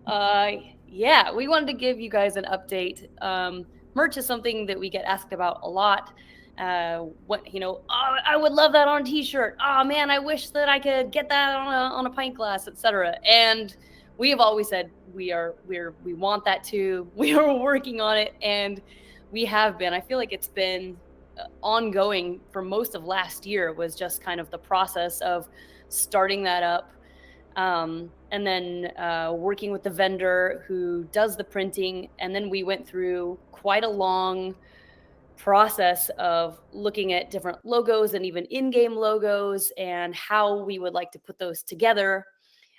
Uh, yeah, we wanted to give you guys an update. Merch is something that we get asked about a lot. Oh, I would love that on a t-shirt. Oh man, I wish that I could get that on a pint glass, etc. And we have always said we want that too. We are working on it, and we have been. I feel like it's been ongoing for most of last year. Was just kind of the process of starting that up, and then working with the vendor who does the printing. And then we went through quite a long process of looking at different logos and even in-game logos and how we would like to put those together,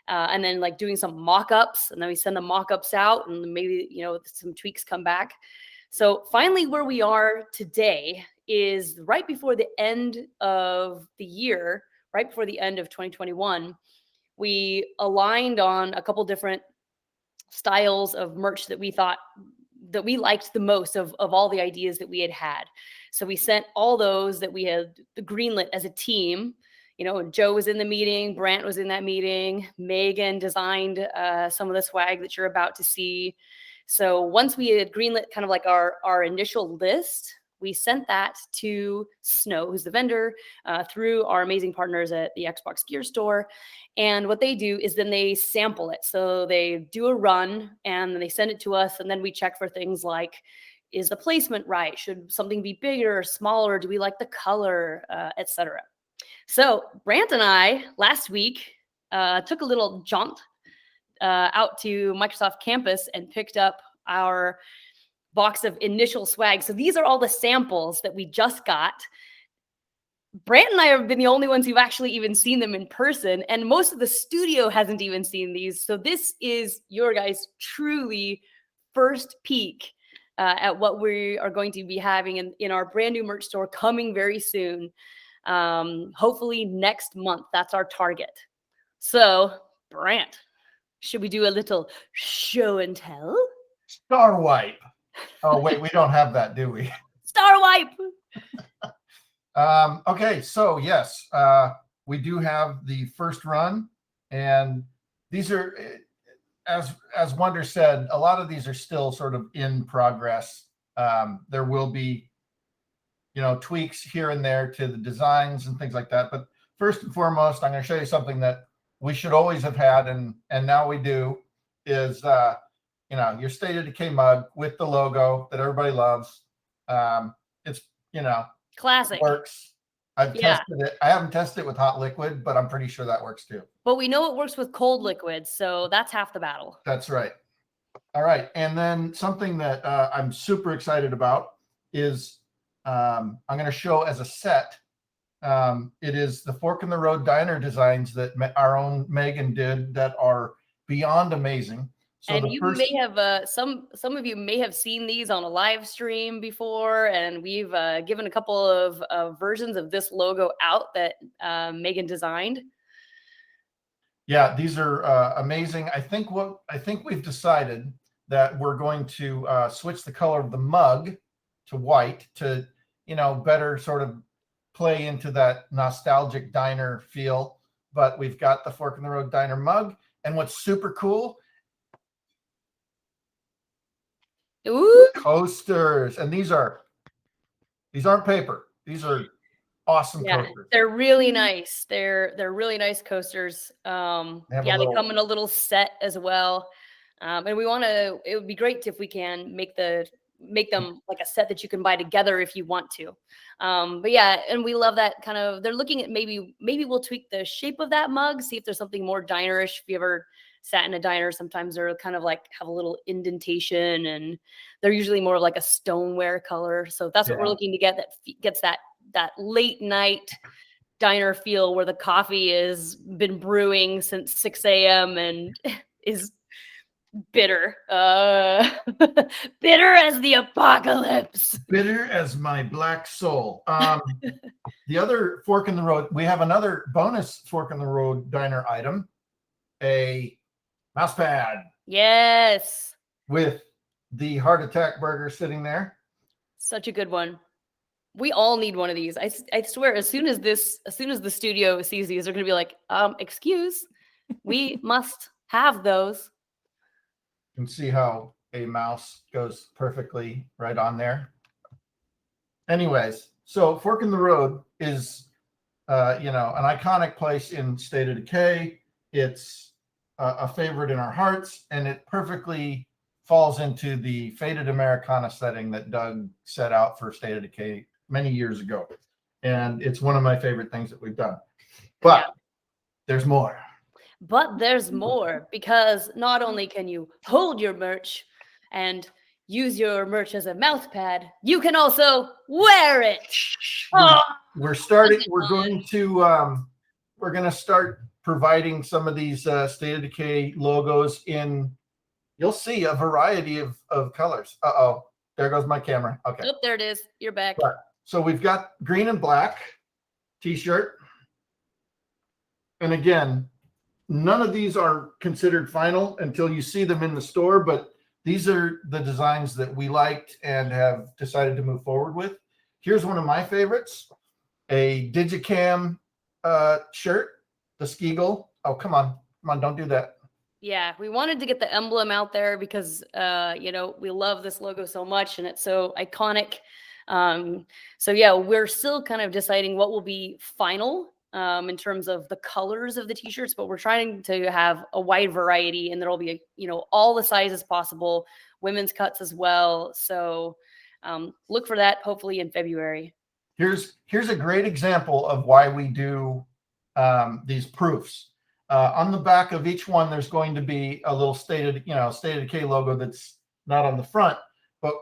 and then like doing some mock-ups, and then we send the mock-ups out, and maybe some tweaks come back. So finally where we are today is right before the end of the year, right before the end of 2021. We aligned on a couple different styles of merch that we thought that we liked the most of all the ideas that we had had. So we sent all those that we had greenlit as a team. Joe was in the meeting, Brant was in that meeting, Megan designed some of the swag that you're about to see. So once we had greenlit kind of like our initial list, we sent that to Snow, who's the vendor, through our amazing partners at the Xbox Gear Store. And what they do is then they sample it. So they do a run and then they send it to us. And then we check for things like, is the placement right? Should something be bigger or smaller? Do we like the color, etc. So Brant and I last week took a little jaunt out to Microsoft campus and picked up our box of initial swag. So these are all the samples that we just got. Brant and I have been the only ones who've actually even seen them in person, and most of the studio hasn't even seen these. So this is your guys' truly first peek at what we are going to be having in our brand new merch store coming very soon. Hopefully next month. That's our target. So, Brant, should we do a little show and tell? Star wipe. Oh, wait, we don't have that, do we? Star wipe. Okay, so yes, we do have the first run, and these are, as Wonder said, a lot of these are still sort of in progress. There will be, tweaks here and there to the designs and things like that. But first and foremost, I'm going to show you something that we should always have had, and now we do, is your State of Decay mug with the logo that everybody loves. It's classic. Works. I've tested it. I haven't tested it with hot liquid, but I'm pretty sure that works too. But we know it works with cold liquid, so that's half the battle. That's right. All right. And then something that I'm super excited about is I'm going to show as a set. It is the Fork in the Road diner designs that our own Megan did that are beyond amazing. So and you may have some of you may have seen these on a live stream before, and we've given a couple of versions of this logo out that Megan designed. Yeah, these are amazing. I think we've decided that we're going to switch the color of the mug to white to better sort of play into that nostalgic diner feel. But we've got the Fork in the Road diner mug, and what's super cool. Ooh. Coasters, and these aren't paper. These are awesome coasters. They're really nice. They're really nice coasters. They come in a little set as well. And it would be great if we can make them like a set that you can buy together if you want to. But yeah, and we love that kind of, they're looking at maybe we'll tweak the shape of that mug, see if there's something more dinerish. If you ever sat in a diner, sometimes they're kind of like have a little indentation, and they're usually more of like a stoneware color. So that's what we're looking to get, that gets that late night diner feel where the coffee has been brewing since 6 a.m. and is bitter. Bitter as the apocalypse. Bitter as my black soul. The other Fork in the Road, we have another bonus Fork in the Road diner item, a mouse pad. Yes. With the Heart Attack burger sitting there. Such a good one. We all need one of these. I swear, as soon as the studio sees these, they're going to be like, excuse, we must have those. You can see how a mouse goes perfectly right on there. Anyways, so Fork in the Road is, an iconic place in State of Decay. It's a favorite in our hearts, and it perfectly falls into the faded Americana setting that Doug set out for State of Decay many years ago. And it's one of my favorite things that we've done. But there's more. But there's more, because not only can you hold your merch and use your merch as a mouth pad, you can also wear it. We're going to start providing some of these State of Decay logos in, you'll see a variety of colors. Uh-oh, there goes my camera. Okay. Oh, there it is. You're back. So we've got green and black t-shirt. And again, none of these are considered final until you see them in the store, but these are the designs that we liked and have decided to move forward with. Here's one of my favorites, a Digicam shirt, the Skeagle. Oh, come on, don't do that. Yeah, we wanted to get the emblem out there because, we love this logo so much and it's so iconic. So yeah, we're still kind of deciding what will be final in terms of the colors of the t-shirts, but we're trying to have a wide variety, and there'll be, all the sizes possible, women's cuts as well. So look for that hopefully in February. Here's a great example of why we do these proofs. On the back of each one, there's going to be a little State of Decay logo that's not on the front, but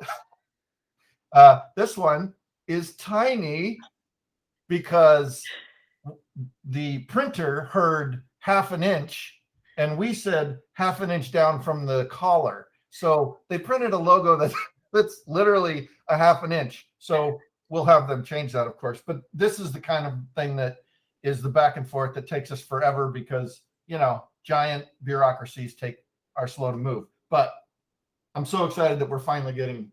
this one is tiny because the printer heard half an inch, and we said half an inch down from the collar. So they printed a logo that's literally a half an inch. So we'll have them change that, of course. But this is the kind of thing that is the back and forth that takes us forever because, giant bureaucracies are slow to move. But I'm so excited that we're finally getting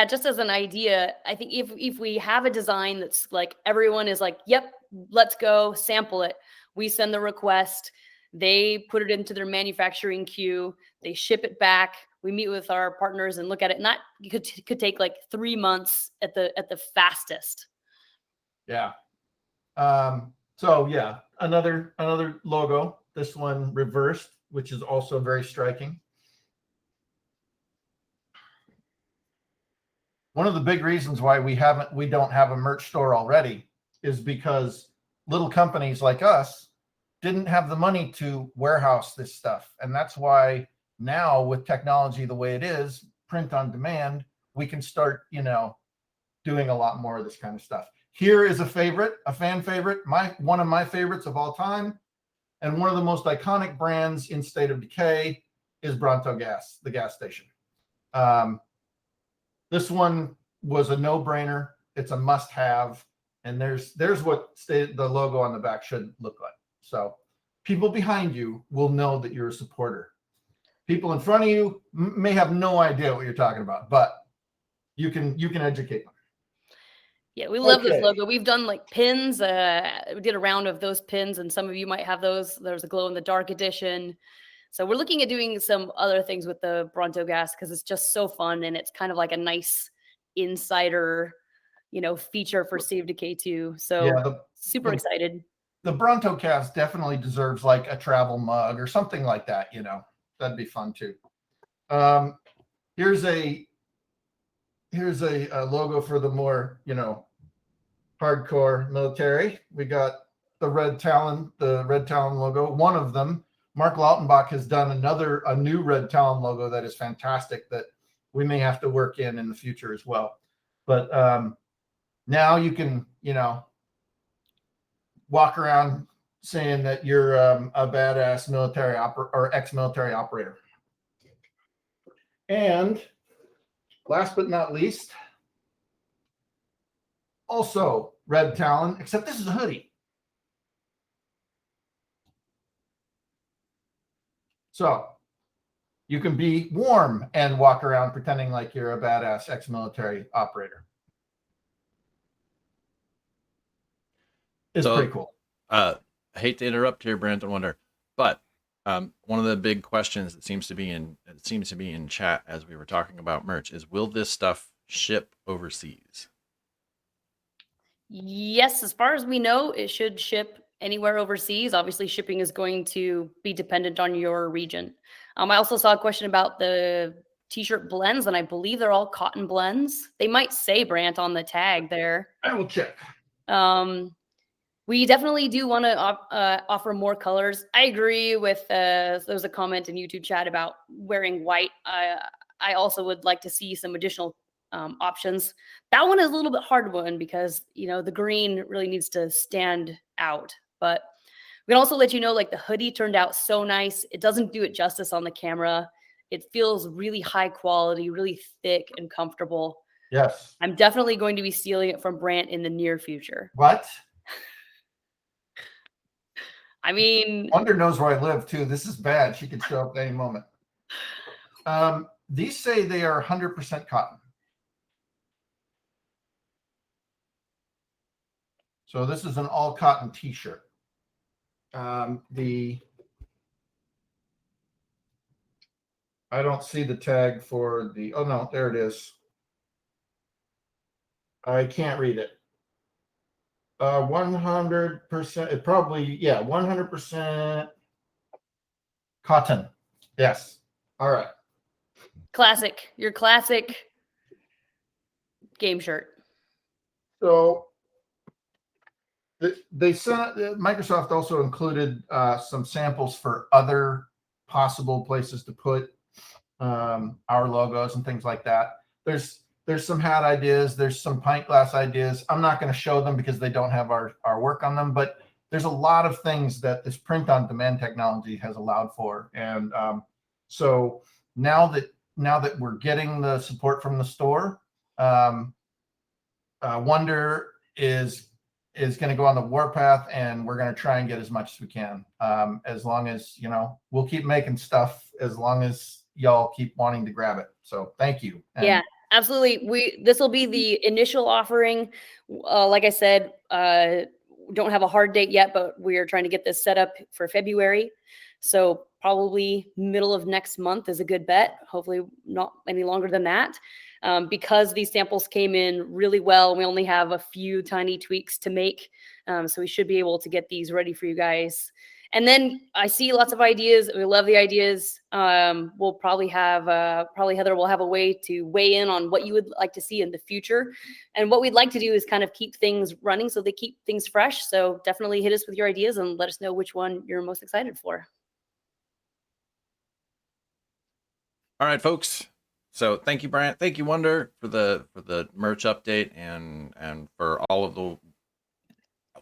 just as an idea, I think if we have a design that's like everyone is like, yep, let's go sample it, we send the request, they put it into their manufacturing queue, they ship it back, we meet with our partners and look at it, and that could take like 3 months at the fastest. Yeah. So yeah, another logo, this one reversed, which is also very striking. One of the big reasons why we don't have a merch store already is because little companies like us didn't have the money to warehouse this stuff. And that's why now, with technology the way it is, print on demand, we can start, doing a lot more of this kind of stuff. Here is a fan favorite, one of my favorites of all time, and one of the most iconic brands in State of Decay is Bronto Gas, the gas station. This one was a no-brainer. It's a must-have, and there's what the logo on the back should look like. So people behind you will know that you're a supporter. People in front of you may have no idea what you're talking about, but you can educate them. Yeah, we love this logo. We've done like pins. We did a round of those pins, and some of you might have those. There's a glow in the dark edition. So we're looking at doing some other things with the Bronto Gas because it's just so fun, and it's kind of like a nice insider, feature for State of Decay too. So yeah, super excited. The Bronto Gas definitely deserves like a travel mug or something like that. That'd be fun too. Here's a logo for the more, hardcore military. We got the Red Talon logo. One of them, Mark Lautenbach, has done a new Red Talon logo that is fantastic that we may have to work in the future as well. But now you can, walk around saying that you're a badass military or ex-military operator. And last but not least, also Red Talon, except this is a hoodie. So you can be warm and walk around pretending like you're a badass ex-military operator. It's pretty cool. I hate to interrupt here, Brant, I wonder, but One of the big questions that seems to be in chat as we were talking about merch is, will this stuff ship overseas? Yes, as far as we know, it should ship anywhere overseas. Obviously, shipping is going to be dependent on your region. I also saw a question about the t-shirt blends, and I believe they're all cotton blends. They might say Brant on the tag there. I will check. We definitely do want to offer more colors. I agree with there was a comment in YouTube chat about wearing white. I also would like to see some additional options. That one is a little bit hard one because the green really needs to stand out. But we can also let you know, like, the hoodie turned out so nice. It doesn't do it justice on the camera. It feels really high quality, really thick and comfortable. Yes. I'm definitely going to be stealing it from Brant in the near future. What? I mean, Wonder knows where I live too. This is bad. She could show up at any moment. These say they are 100% cotton. So this is an all cotton t-shirt. I don't see the tag for oh no, there it is. I can't read it. 100%, it probably, yeah, 100% cotton. Yes. All right. classic, your classic game shirt. So they sent, Microsoft also included some samples for other possible places to put our logos and things like that. There's some hat ideas. There's some pint glass ideas. I'm not going to show them because they don't have our work on them, but there's a lot of things that this print on demand technology has allowed for. And so now that we're getting the support from the store, Wonder is going to go on the warpath, and we're going to try and get as much as we can. As long as, we'll keep making stuff as long as y'all keep wanting to grab it. So thank you. And yeah, absolutely. This will be the initial offering. Like I said, don't have a hard date yet, but we are trying to get this set up for February. So probably middle of next month is a good bet. Hopefully not any longer than that. Because these samples came in really well, we only have a few tiny tweaks to make. So we should be able to get these ready for you guys. And then I see lots of ideas. We love the ideas. We'll probably have, Heather will have a way to weigh in on what you would like to see in the future. And what we'd like to do is kind of keep things running so they keep things fresh. So definitely hit us with your ideas and let us know which one you're most excited for. All right, folks. So thank you, Brant. Thank you, Wonder, for the merch update and for all of the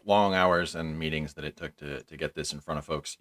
long hours and meetings that it took to get this in front of folks.